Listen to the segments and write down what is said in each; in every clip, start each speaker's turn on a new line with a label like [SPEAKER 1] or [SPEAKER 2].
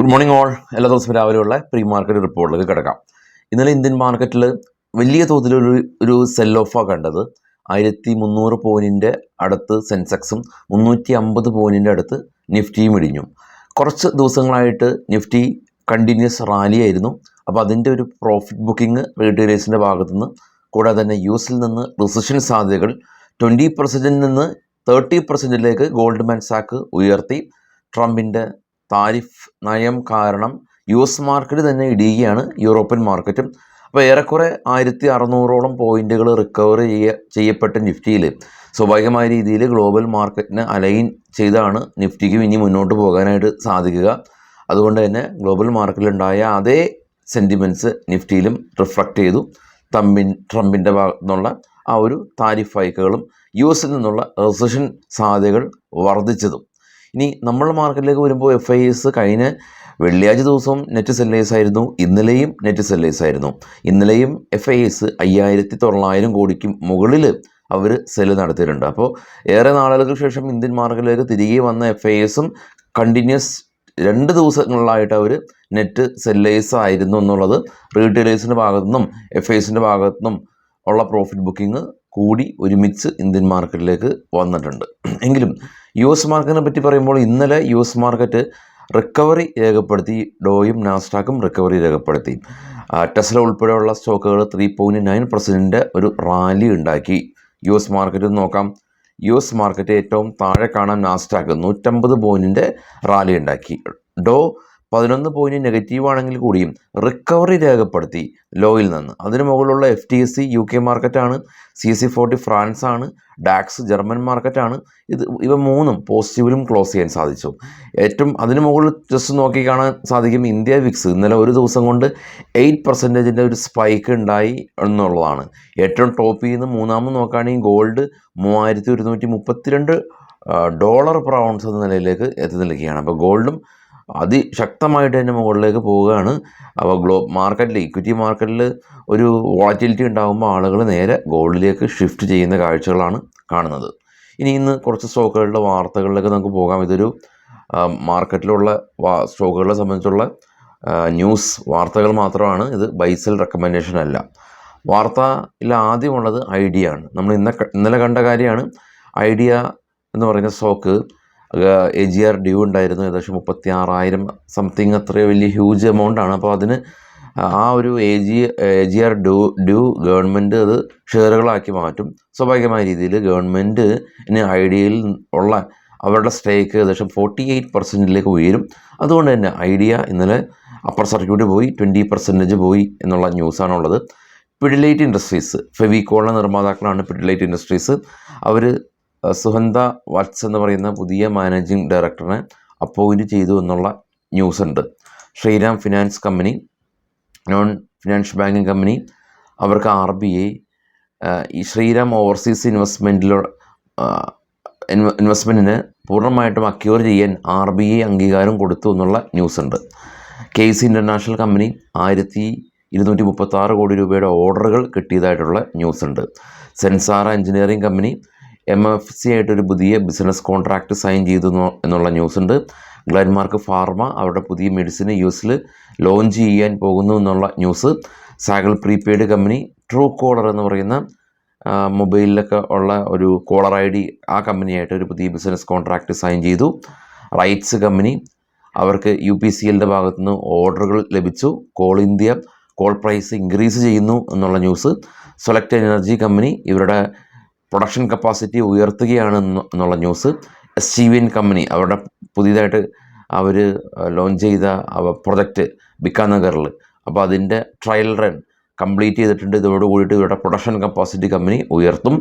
[SPEAKER 1] Good morning all. എല്ലാ ദിവസവും രാവിലെയുള്ള പ്രീ മാർക്കറ്റ് റിപ്പോർട്ടിലേക്ക് കിടക്കാം. ഇന്നലെ ഇന്ത്യൻ മാർക്കറ്റിൽ വലിയ തോതിലൊരു സെൽ ഓഫാണ് കണ്ടത്. 1300 പോയിൻറ്റിൻ്റെ അടുത്ത് സെൻസെക്സും 350 പോയിൻറ്റിൻ്റെ അടുത്ത് നിഫ്റ്റിയും ഇടിഞ്ഞു. കുറച്ച് ദിവസങ്ങളായിട്ട് നിഫ്റ്റി കണ്ടിന്യൂസ് റാലിയായിരുന്നു. അപ്പോൾ അതിൻ്റെ ഒരു പ്രോഫിറ്റ് ബുക്കിംഗ് റീറ്റെയിലേഴ്സിൻ്റെ ഭാഗത്തുനിന്ന്, കൂടാതെ തന്നെ യുഎസിൽ നിന്ന് റിസഷൻ സാധ്യതകൾ 20% നിന്ന് 30% ഗോൾഡ്മാൻ സാക്ക് ഉയർത്തി. ട്രംപിൻ്റെ താരിഫ് നയം കാരണം US മാർക്കറ്റ് തന്നെ ഇടിയുകയാണ്, യൂറോപ്യൻ മാർക്കറ്റും. അപ്പോൾ ഏറെക്കുറെ 1600ഓളം പോയിൻറ്റുകൾ റിക്കവർ ചെയ്യപ്പെട്ട നിഫ്റ്റിയിൽ സ്വാഭാവികമായ രീതിയിൽ ഗ്ലോബൽ മാർക്കറ്റിനെ അലൈൻ ചെയ്താണ് നിഫ്റ്റിക്ക് ഇനി മുന്നോട്ട് പോകാനായിട്ട് സാധിക്കുക. അതുകൊണ്ട് തന്നെ ഗ്ലോബൽ മാർക്കറ്റിലുണ്ടായ അതേ സെൻറ്റിമെൻറ്റ്സ് നിഫ്റ്റിയിലും റിഫ്ലക്റ്റ് ചെയ്തു. ട്രംപിൻ്റെ ഭാഗത്തു നിന്നുള്ള ആ ഒരു താരിഫ് ഹൈക്കുകളും US നിന്നുള്ള റിസഷൻ സാധ്യതകൾ വർദ്ധിച്ചതും. ഇനി നമ്മൾ മാർക്കറ്റിലേക്ക് വരുമ്പോൾ FIS കഴിഞ്ഞ വെള്ളിയാഴ്ച ദിവസവും നെറ്റ് സെല്ലേഴ്സ് ആയിരുന്നു, ഇന്നലെയും നെറ്റ് സെല്ലേഴ്സ് ആയിരുന്നു. ഇന്നലെയും FIS 5900 കോടിക്ക് മുകളിൽ അവർ സെല്ല് നടത്തിയിട്ടുണ്ട്. അപ്പോൾ ഏറെ നാളുകൾക്ക് ശേഷം ഇന്ത്യൻ മാർക്കറ്റിലേക്ക് തിരികെ വന്ന FISഉം കണ്ടിന്യൂസ് 2 ദിവസങ്ങളിലായിട്ട് അവർ നെറ്റ് സെല്ലേഴ്സ് ആയിരുന്നു എന്നുള്ളത് റീറ്റെയിലേഴ്സിൻ്റെ ഭാഗത്തുനിന്നും FISൻ്റെ ഭാഗത്തുനിന്നും ഉള്ള പ്രോഫിറ്റ് ബുക്കിംഗ് കൂടി ഒരുമിച്ച് ഇന്ത്യൻ മാർക്കറ്റിലേക്ക് വന്നിട്ടുണ്ട്. എങ്കിലും US മാർക്കറ്റിനെ പറ്റി പറയുമ്പോൾ ഇന്നലെ US മാർക്കറ്റ് റിക്കവറി രേഖപ്പെടുത്തി. ഡോയും നാസ്ഡാക്കും റിക്കവറി രേഖപ്പെടുത്തി. ടെസ്ല ഉൾപ്പെടെയുള്ള സ്റ്റോക്കുകൾ 3.9% ഒരു റാലി ഉണ്ടാക്കി. US മാർക്കറ്റ് നോക്കാം. US മാർക്കറ്റ് ഏറ്റവും താഴെ കാണാൻ നാസ്ഡാക്ക് 150 പോയിൻറ്റിൻ്റെ റാലി ഉണ്ടാക്കി. ഡോ 11 പോയിൻറ്റ് നെഗറ്റീവ് ആണെങ്കിൽ കൂടിയും റിക്കവറി രേഖപ്പെടുത്തി ലോയിൽ നിന്ന്. അതിന് മുകളിലുള്ള FTSE UK മാർക്കറ്റാണ്, CAC 40 ഫ്രാൻസ് ആണ്, ഡാക്സ് ജർമ്മൻ മാർക്കറ്റാണ്. ഇവ മൂന്നും പോസിറ്റീവിലും ക്ലോസ് ചെയ്യാൻ സാധിച്ചു. ഏറ്റവും അതിന് മുകളിൽ ജസ്റ്റ് നോക്കി കാണാൻ സാധിക്കും ഇന്ത്യ വിക്സ് ഇന്നലെ ഒരു ദിവസം കൊണ്ട് 8% ഒരു സ്പൈക്ക് ഉണ്ടായി എന്നുള്ളതാണ്. ഏറ്റവും ടോപ്പിൽ നിന്ന് മൂന്നാമത് നോക്കുകയാണെങ്കിൽ ഗോൾഡ് $3132 പെർ ഔൺസ് എന്ന നിലയിലേക്ക് എത്തി നിൽക്കുകയാണ്. അപ്പോൾ ഗോൾഡും അതിശക്തമായിട്ട് തന്നെ മുകളിലേക്ക് പോവുകയാണ്. അപ്പോൾ മാർക്കറ്റിൽ, ഇക്വിറ്റി മാർക്കറ്റിൽ ഒരു വോളറ്റിലിറ്റി ഉണ്ടാകുമ്പോൾ ആളുകൾ നേരെ ഗോൾഡിലേക്ക് ഷിഫ്റ്റ് ചെയ്യുന്ന കാഴ്ചകളാണ് കാണുന്നത്. ഇന്ന് കുറച്ച് സ്റ്റോക്കുകളുടെ വാർത്തകളിലേക്ക് നമുക്ക് പോകാം. ഇതൊരു മാർക്കറ്റിലുള്ള സ്റ്റോക്കുകളെ സംബന്ധിച്ചുള്ള ന്യൂസ് വാർത്തകൾ മാത്രമാണ്. ഇത് ബൈസെൽ റെക്കമെൻഡേഷൻ അല്ല. വാർത്തയിൽ ആദ്യമുള്ളത് ഐഡിയ ആണ്. നമ്മൾ ഇന്നലെ കണ്ട കാര്യമാണ്. ഐഡിയ എന്ന് പറയുന്ന സ്റ്റോക്ക് AGR ഡ്യൂ ഉണ്ടായിരുന്നു. ഏകദേശം 36,000 സംതിങ്, അത്രയോ വലിയ ഹ്യൂജ് എമൗണ്ടാണ്. അപ്പോൾ അതിന് ആ ഒരു AGR ഡ്യൂ ഗവൺമെൻറ് അത് ഷെയറുകളാക്കി മാറ്റും. സ്വാഭാവികമായ രീതിയിൽ ഗവൺമെൻറ്റിന് ഐഡിയയിൽ ഉള്ള അവരുടെ സ്റ്റേക്ക് ഏകദേശം 48% ഉയരും. അതുകൊണ്ട് തന്നെ ഐഡിയ ഇന്നലെ അപ്പർ സർക്യൂട്ട് പോയി, 20% പോയി എന്നുള്ള ന്യൂസാണുള്ളത്. പിഡിലൈറ്റ് ഇൻഡസ്ട്രീസ്, ഫെവിക്കോളിൻ്റെ നിർമ്മാതാക്കളാണ് പിഡിലൈറ്റ് ഇൻഡസ്ട്രീസ്. അവർ സുഹന്ത വത്സ് എന്ന് പറയുന്ന പുതിയ മാനേജിംഗ് ഡയറക്ടറിനെ അപ്പോയിൻറ്റ് ചെയ്തു എന്നുള്ള ന്യൂസ് ഉണ്ട്. Shriram finance company, non financial banking company, അവർക്ക് RBI ഈ ശ്രീറാം ഓവർസീസ് ഇൻവെസ്റ്റ്മെൻറ്റിന് പൂർണ്ണമായിട്ടും അക്യൂർ ചെയ്യാൻ RBI അംഗീകാരം കൊടുത്തു എന്നുള്ള ന്യൂസ് ഉണ്ട്. KC ഇൻ്റർനാഷണൽ കമ്പനി 1236 കോടി രൂപയുടെ ഓർഡറുകൾ കിട്ടിയതായിട്ടുള്ള ന്യൂസ് ഉണ്ട്. സെൻസാറ എഞ്ചിനീയറിംഗ് കമ്പനി MFC ആയിട്ടൊരു പുതിയ ബിസിനസ് കോൺട്രാക്റ്റ് സൈൻ ചെയ്തു എന്നുള്ള ന്യൂസ് ഉണ്ട്. ഗ്ലെൻമാർക്ക് ഫാർമ അവരുടെ പുതിയ മെഡിസിന് US ലോഞ്ച് ചെയ്യാൻ പോകുന്നു എന്നുള്ള ന്യൂസ്. സാഗൽ പ്രീപെയ്ഡ് കമ്പനി ട്രൂ കോളർ എന്ന് പറയുന്ന മൊബൈലിലൊക്കെ ഉള്ള ഒരു കോളർ ID, ആ കമ്പനിയായിട്ട് ഒരു പുതിയ ബിസിനസ് കോൺട്രാക്റ്റ് സൈൻ ചെയ്തു. റൈറ്റ്സ് കമ്പനി, അവർക്ക് UPCLൻ്റെ ഭാഗത്തുനിന്ന് ഓർഡറുകൾ ലഭിച്ചു. Coal India coal price increase ചെയ്യുന്നു എന്നുള്ള ന്യൂസ്. സെലക്ട് എനർജി കമ്പനി ഇവരുടെ പ്രൊഡക്ഷൻ കപ്പാസിറ്റി ഉയർത്തുകയാണ് എന്നുള്ള ന്യൂസ്. SGVN കമ്പനി അവരുടെ പുതിയതായിട്ട് അവർ ലോഞ്ച് ചെയ്ത പ്രൊജക്റ്റ് ബിക്കാനഗറിൽ, അപ്പോൾ അതിൻ്റെ ട്രയൽ റൺ കംപ്ലീറ്റ് ചെയ്തിട്ടുണ്ട്. ഇതോട് കൂടിയിട്ട് ഇവരുടെ പ്രൊഡക്ഷൻ കപ്പാസിറ്റി കമ്പനി ഉയർത്തും.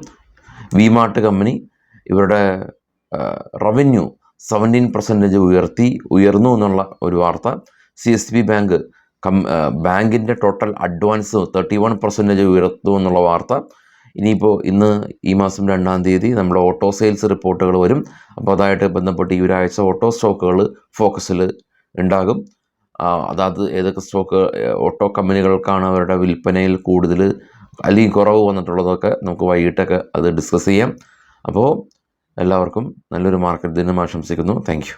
[SPEAKER 1] വിമാർട്ട് കമ്പനി ഇവരുടെ റവന്യൂ 17% ഉയർന്നു എന്നുള്ള ഒരു വാർത്ത. CSB ബാങ്ക് ബാങ്കിൻ്റെ ടോട്ടൽ അഡ്വാൻസ് 31% ഉയർത്തും എന്നുള്ള വാർത്ത. ഇനിയിപ്പോൾ ഈ മാസം 2-ാം തീയതി നമ്മുടെ ഓട്ടോ സെയിൽസ് റിപ്പോർട്ടുകൾ വരും. അപ്പോൾ അതായിട്ട് ബന്ധപ്പെട്ട് ഈ ഒരാഴ്ച ഓട്ടോ സ്റ്റോക്കുകൾ ഫോക്കസിൽ ഉണ്ടാകും. അതായത് ഏതൊക്കെ സ്റ്റോക്ക് ഓട്ടോ കമ്പനികൾക്കാണ് അവരുടെ വിൽപ്പനയിൽ കൂടുതൽ അല്ലെങ്കിൽ കുറവ് വന്നിട്ടുള്ളതൊക്കെ നമുക്ക് വൈകിട്ടൊക്കെ അത് ഡിസ്കസ് ചെയ്യാം. അപ്പോൾ എല്ലാവർക്കും നല്ലൊരു മാർക്കറ്റ് ദിനം ആശംസിക്കുന്നു. Thank you.